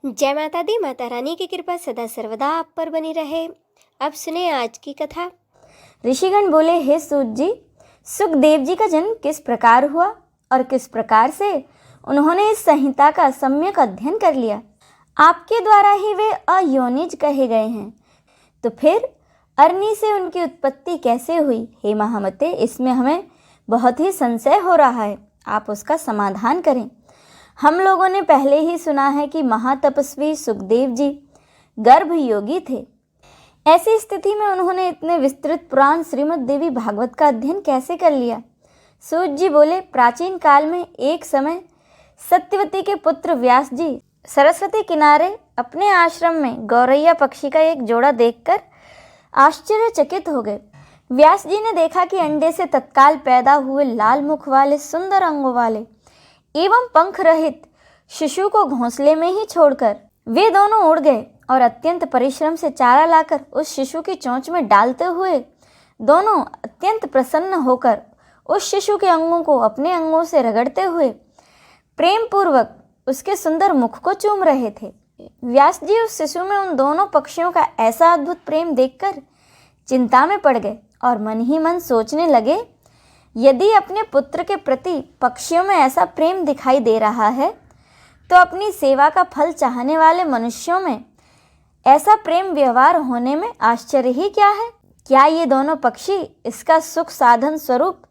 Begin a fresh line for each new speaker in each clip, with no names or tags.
जय माता दी। माता रानी की कृपा सदा सर्वदा आप पर बनी रहे। अब सुने आज की कथा।
ऋषिगण बोले, हे सूत जी, सुखदेव जी का जन्म किस प्रकार हुआ और किस प्रकार से उन्होंने इस संहिता का सम्यक अध्ययन कर लिया। आपके द्वारा ही वे अयोनिज कहे गए हैं, तो फिर अरनी से उनकी उत्पत्ति कैसे हुई? हे महामते, इसमें हमें बहुत ही संशय हो रहा है, आप उसका समाधान करें। हम लोगों ने पहले ही सुना है कि महातपस्वी सुखदेव जी गर्भ योगी थे। ऐसी स्थिति में उन्होंने इतने विस्तृत पुराण श्रीमद् देवी भागवत का अध्ययन कैसे कर लिया? सूत जी बोले, प्राचीन काल में एक समय सत्यवती के पुत्र व्यास जी सरस्वती किनारे अपने आश्रम में गौरैया पक्षी का एक जोड़ा देखकर आश्चर्यचकित हो गए। व्यास जी ने देखा कि अंडे से तत्काल पैदा हुए लाल मुख वाले सुंदर अंगों वाले एवं पंख रहित शिशु को घोंसले में ही छोड़कर वे दोनों उड़ गए और अत्यंत परिश्रम से चारा लाकर उस शिशु की चोंच में डालते हुए दोनों अत्यंत प्रसन्न होकर उस शिशु के अंगों को अपने अंगों से रगड़ते हुए प्रेम पूर्वक उसके सुंदर मुख को चूम रहे थे। व्यास जी उस शिशु में उन दोनों पक्षियों का ऐसा अद्भुत प्रेम देखकर चिंता में पड़ गए और मन ही मन सोचने लगे, यदि अपने पुत्र के प्रति पक्षियों में ऐसा प्रेम दिखाई दे रहा है, तो अपनी सेवा का फल चाहने वाले मनुष्यों में ऐसा प्रेम व्यवहार होने में आश्चर्य ही क्या है? क्या ये दोनों पक्षी इसका सुख साधन स्वरूप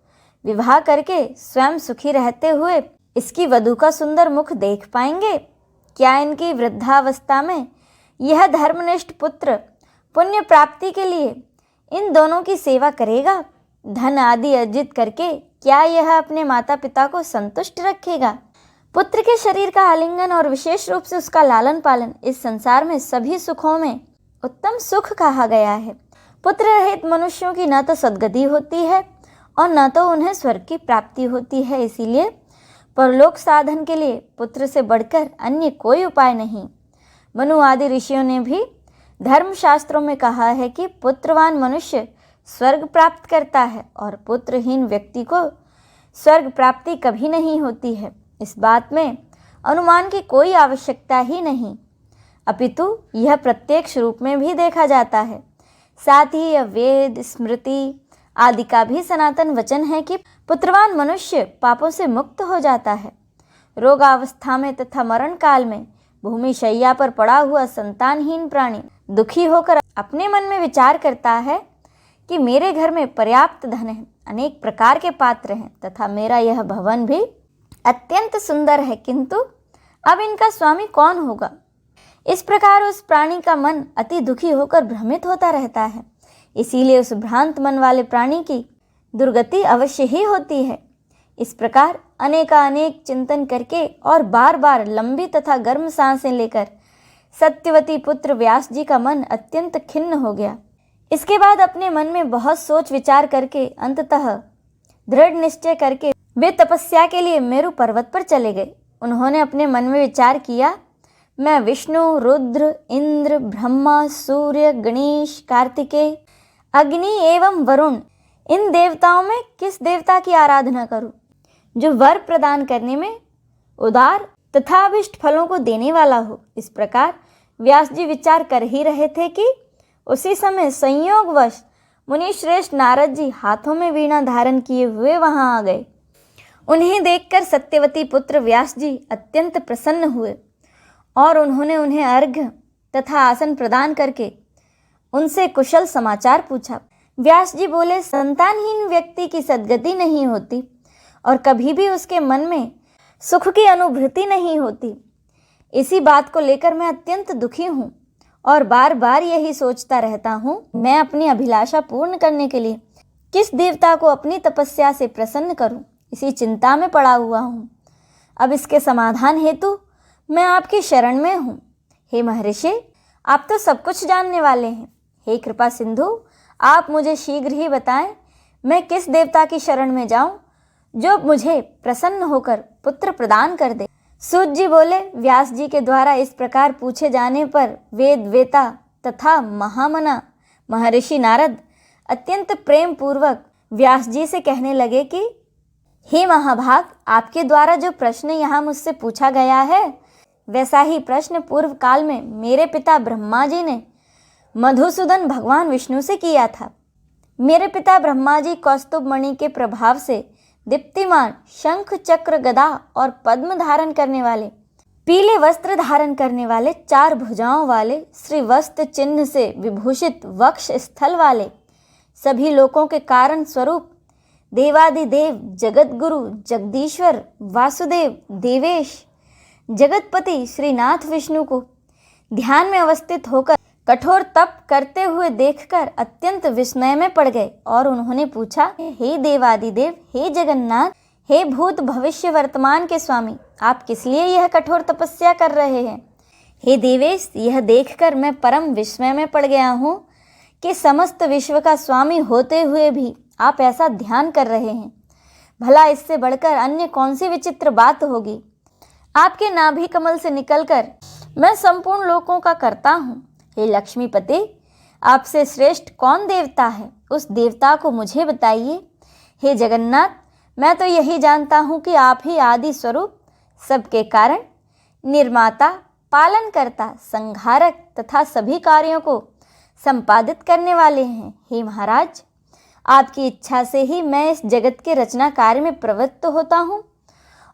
विवाह करके स्वयं सुखी रहते हुए इसकी वधू का सुंदर मुख देख पाएंगे? क्या इनकी वृद्धावस्था में यह धर्मनिष्ठ पुत्र पुण्य प्राप्ति के लिए इन दोनों की सेवा करेगा? धन आदि अर्जित करके क्या यह अपने माता पिता को संतुष्ट रखेगा? पुत्र के शरीर का आलिंगन और विशेष रूप से उसका लालन पालन इस संसार में सभी सुखों में उत्तम सुख कहा गया है। पुत्र रहित मनुष्यों की न तो सद्गति होती है और न तो उन्हें स्वर्ग की प्राप्ति होती है। इसीलिए परलोक साधन के लिए पुत्र से बढ़कर अन्य कोई उपाय नहीं। मनु आदि ऋषियों ने भी धर्मशास्त्रों में कहा है कि पुत्रवान मनुष्य स्वर्ग प्राप्त करता है और पुत्रहीन व्यक्ति को स्वर्ग प्राप्ति कभी नहीं होती है। इस बात में अनुमान की कोई आवश्यकता ही नहीं, अपितु यह प्रत्यक्ष रूप में भी देखा जाता है। साथ ही यह वेद स्मृति आदि का भी सनातन वचन है कि पुत्रवान मनुष्य पापों से मुक्त हो जाता है। रोगावस्था में तथा मरण काल में भूमि शैया पर पड़ा हुआ संतानहीन प्राणी दुखी होकर अपने मन में विचार करता है कि मेरे घर में पर्याप्त धन है, अनेक प्रकार के पात्र हैं तथा मेरा यह भवन भी अत्यंत सुंदर है, किंतु अब इनका स्वामी कौन होगा? इस प्रकार उस प्राणी का मन अति दुखी होकर भ्रमित होता रहता है। इसीलिए उस भ्रांत मन वाले प्राणी की दुर्गति अवश्य ही होती है। इस प्रकार अनेकानेक चिंतन करके और बार बार लंबी तथा गर्म सांसें लेकर सत्यवती पुत्र व्यास जी का मन अत्यंत खिन्न हो गया। इसके बाद अपने मन में बहुत सोच विचार करके अंततः दृढ़ निश्चय करके वे तपस्या के लिए मेरु पर्वत पर चले गए। उन्होंने अपने मन में विचार किया, मैं विष्णु, रुद्र, इंद्र, ब्रह्मा, सूर्य, गणेश, कार्तिकेय, अग्नि एवं वरुण इन देवताओं में किस देवता की आराधना करूं, जो वर प्रदान करने में उदार तथा अभिष्ट फलों को देने वाला हो। इस प्रकार व्यास जी विचार कर ही रहे थे कि उसी समय संयोगवश मुनि श्रेष्ठ नारद जी हाथों में वीणा धारण किए हुए वहां आ गए। उन्हें देखकर सत्यवती पुत्र व्यास जी अत्यंत प्रसन्न हुए और उन्होंने उन्हें अर्घ्य तथा आसन प्रदान करके उनसे कुशल समाचार पूछा। व्यास जी बोले, संतानहीन व्यक्ति की सद्गति नहीं होती और कभी भी उसके मन में सुख की अनुभूति नहीं होती। इसी बात को लेकर मैं अत्यंत दुखी हूँ और बार बार यही सोचता रहता हूँ, मैं अपनी अभिलाषा पूर्ण करने के लिए किस देवता को अपनी तपस्या से प्रसन्न करूँ। इसी चिंता में पड़ा हुआ हूँ। अब इसके समाधान हेतु मैं आपकी शरण में हूँ। हे महर्षि, आप तो सब कुछ जानने वाले हैं। हे कृपा सिंधु, आप मुझे शीघ्र ही बताएं, मैं किस देवता की शरण में जाऊं जो मुझे प्रसन्न होकर पुत्र प्रदान कर दे। सूत जी बोले, व्यास जी के द्वारा इस प्रकार पूछे जाने पर वेद वेता तथा महामना महर्षि नारद अत्यंत प्रेम पूर्वक व्यास जी से कहने लगे कि हे महाभाग, आपके द्वारा जो प्रश्न यहाँ मुझसे पूछा गया है वैसा ही प्रश्न पूर्व काल में मेरे पिता ब्रह्मा जी ने मधुसूदन भगवान विष्णु से किया था। मेरे पिता ब्रह्मा जी कौस्तुभ मणि के प्रभाव से दीप्तिमान शंख चक्र गदा और पद्म धारण करने वाले, पीले वस्त्र धारण करने वाले, 4 भुजाओं वाले, श्री वस्त्र चिन्ह से विभूषित वक्ष स्थल वाले, सभी लोकों के कारण स्वरूप देवादिदेव जगतगुरु जगदीश्वर वासुदेव देवेश जगतपति श्रीनाथ विष्णु को ध्यान में अवस्थित होकर कठोर तप करते हुए देखकर अत्यंत विस्मय में पड़ गए और उन्होंने पूछा, हे देवादिदेव, हे जगन्नाथ, हे भूत भविष्य वर्तमान के स्वामी, आप किस लिए यह कठोर तपस्या कर रहे हैं? हे देवेश, यह देखकर मैं परम विस्मय में पड़ गया हूँ कि समस्त विश्व का स्वामी होते हुए भी आप ऐसा ध्यान कर रहे हैं। भला इससे बढ़कर अन्य कौन सी विचित्र बात होगी? आपके नाभि कमल से निकलकर मैं संपूर्ण लोकों का करता हूँ। हे लक्ष्मीपति, आपसे श्रेष्ठ कौन देवता है? उस देवता को मुझे बताइए। हे जगन्नाथ, मैं तो यही जानता हूँ कि आप ही आदि स्वरूप, सबके कारण, निर्माता, पालनकर्ता, संहारक तथा सभी कार्यों को संपादित करने वाले हैं। हे महाराज, आपकी इच्छा से ही मैं इस जगत के रचना कार्य में प्रवृत्त होता हूँ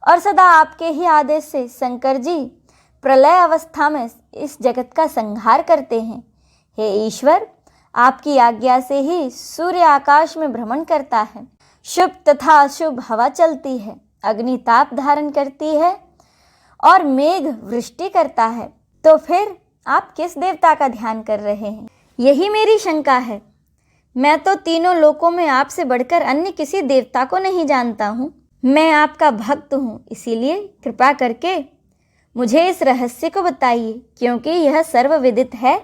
और सदा आपके ही आदेश से शंकर जी प्रलय अवस्था में इस जगत का संहार करते हैं। हे ईश्वर, आपकी आज्ञा से ही सूर्य आकाश में भ्रमण करता है, शुभ तथा अशुभ हवा चलती है, अग्नि ताप धारण करती है और मेघ वृष्टि करता है। तो फिर आप किस देवता का ध्यान कर रहे हैं? यही मेरी शंका है। मैं तो तीनों लोकों में आपसे बढ़कर अन्य किसी देवता को नहीं जानता हूँ। मैं आपका भक्त हूँ, इसीलिए कृपा करके मुझे इस रहस्य को बताइए, क्योंकि यह सर्वविदित है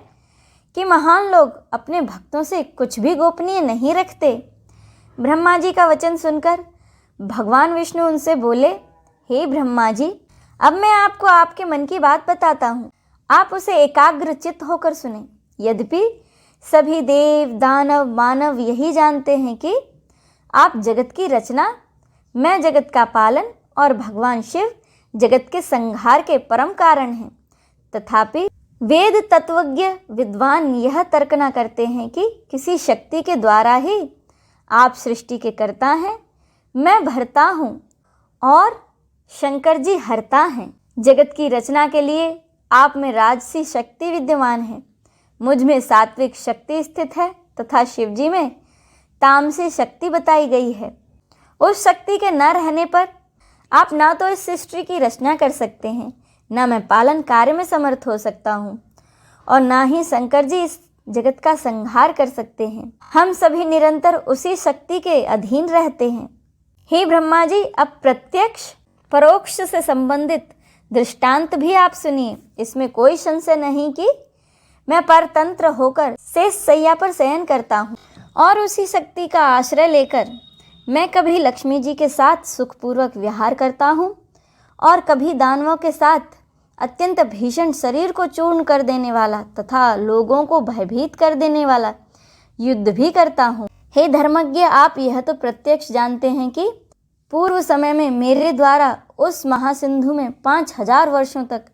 कि महान लोग अपने भक्तों से कुछ भी गोपनीय नहीं रखते। ब्रह्मा जी का वचन सुनकर भगवान विष्णु उनसे बोले, हे ब्रह्मा जी, अब मैं आपको आपके मन की बात बताता हूँ, आप उसे एकाग्रचित्त होकर सुने। यद्यपि सभी देव दानव मानव यही जानते हैं कि आप जगत की रचना, मैं जगत का पालन और भगवान शिव जगत के संहार के परम कारण हैं, तथापि वेद तत्वज्ञ विद्वान यह तर्क न करते हैं कि किसी शक्ति के द्वारा ही आप सृष्टि के कर्ता हैं, मैं भरता हूँ और शंकर जी हरता हैं। जगत की रचना के लिए आप में राजसी शक्ति विद्यमान है, मुझ में सात्विक शक्ति स्थित है तथा शिव जी में तामसी शक्ति बताई गई है। उस शक्ति के न रहने पर आप ना तो इस सृष्टि की रचना कर सकते हैं, ना मैं पालन कार्य में समर्थ हो सकता हूँ और ना ही शंकर जी इस जगत का संहार कर सकते हैं। हम सभी निरंतर उसी शक्ति के अधीन रहते हैं। हे ब्रह्मा जी, अब प्रत्यक्ष परोक्ष से संबंधित दृष्टांत भी आप सुनिए। इसमें कोई संशय नहीं कि मैं परतंत्र होकर शेष शैया पर शयन करता हूँ और उसी शक्ति का आश्रय लेकर मैं कभी लक्ष्मी जी के साथ सुखपूर्वक विहार करता हूँ और कभी दानवों के साथ अत्यंत भीषण शरीर को चूर्ण कर देने वाला तथा लोगों को भयभीत कर देने वाला युद्ध भी करता हूँ। हे धर्मज्ञ, आप यह तो प्रत्यक्ष जानते हैं कि पूर्व समय में मेरे द्वारा उस महासिंधु में 5000 वर्षों तक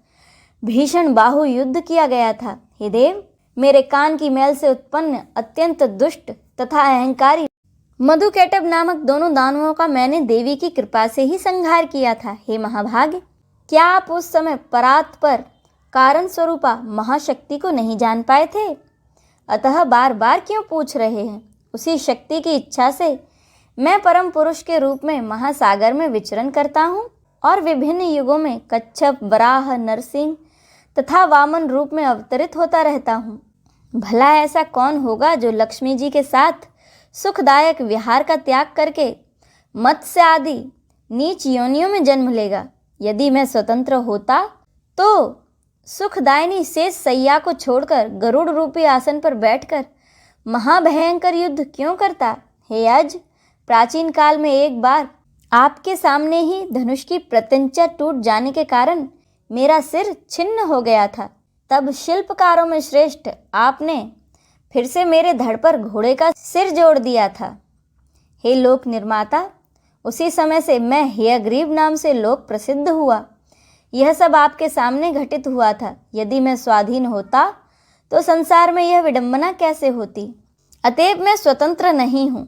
भीषण बाहु युद्ध किया गया था। हे देव, मेरे कान की मैल से उत्पन्न अत्यंत दुष्ट तथा अहंकारी मधुकैटभ नामक दोनों दानवों का मैंने देवी की कृपा से ही संहार किया था। हे महाभाग्य, क्या आप उस समय परात पर कारण स्वरूपा महाशक्ति को नहीं जान पाए थे? अतः बार बार क्यों पूछ रहे हैं? उसी शक्ति की इच्छा से मैं परम पुरुष के रूप में महासागर में विचरण करता हूँ और विभिन्न युगों में कच्छप, वराह, नरसिंह तथा वामन रूप में अवतरित होता रहता हूँ। भला ऐसा कौन होगा जो लक्ष्मी जी के साथ सुखदायक विहार का त्याग करके मत्स्य आदि नीच योनियों में जन्म लेगा? यदि मैं स्वतंत्र होता तो सुखदायिनी शेष सैया को छोड़कर गरुड़ रूपी आसन पर बैठकर महाभयंकर युद्ध क्यों करता? हे अज, प्राचीन काल में एक बार आपके सामने ही धनुष की प्रत्यंचा टूट जाने के कारण मेरा सिर छिन्न हो गया था। तब शिल्पकारों में श्रेष्ठ आपने फिर से मेरे धड़ पर घोड़े का सिर जोड़ दिया था। हे लोक निर्माता, उसी समय से मैं हयग्रीव नाम से लोक प्रसिद्ध हुआ। यह सब आपके सामने घटित हुआ था। यदि मैं स्वाधीन होता तो संसार में यह विडंबना कैसे होती। अतएव मैं स्वतंत्र नहीं हूँ,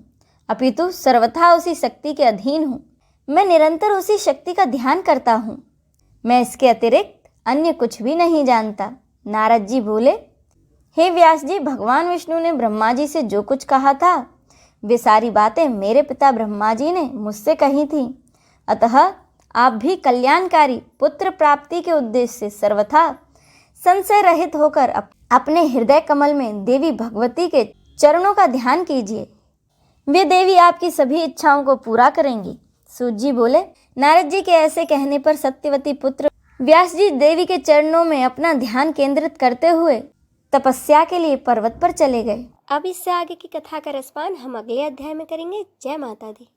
अपितु सर्वथा उसी शक्ति के अधीन हूँ। मैं निरंतर उसी शक्ति का ध्यान करता हूँ। मैं इसके अतिरिक्त अन्य कुछ भी नहीं जानता। नारद जी बोले, हे व्यास जी, भगवान विष्णु ने ब्रह्मा जी से जो कुछ कहा था वे सारी बातें मेरे पिता ब्रह्मा जी ने मुझसे कही थी। अतः आप भी कल्याणकारी पुत्र प्राप्ति के उद्देश्य से सर्वथा संशय रहित होकर अपने हृदय कमल में देवी भगवती के चरणों का ध्यान कीजिए। वे देवी आपकी सभी इच्छाओं को पूरा करेंगी। सूत जी बोले, नारद जी के ऐसे कहने पर सत्यवती पुत्र व्यास जी देवी के चरणों में अपना ध्यान केंद्रित करते हुए तपस्या के लिए पर्वत पर चले गए।
अब इससे आगे की कथा का रसपान हम अगले अध्याय में करेंगे। जय माता दी।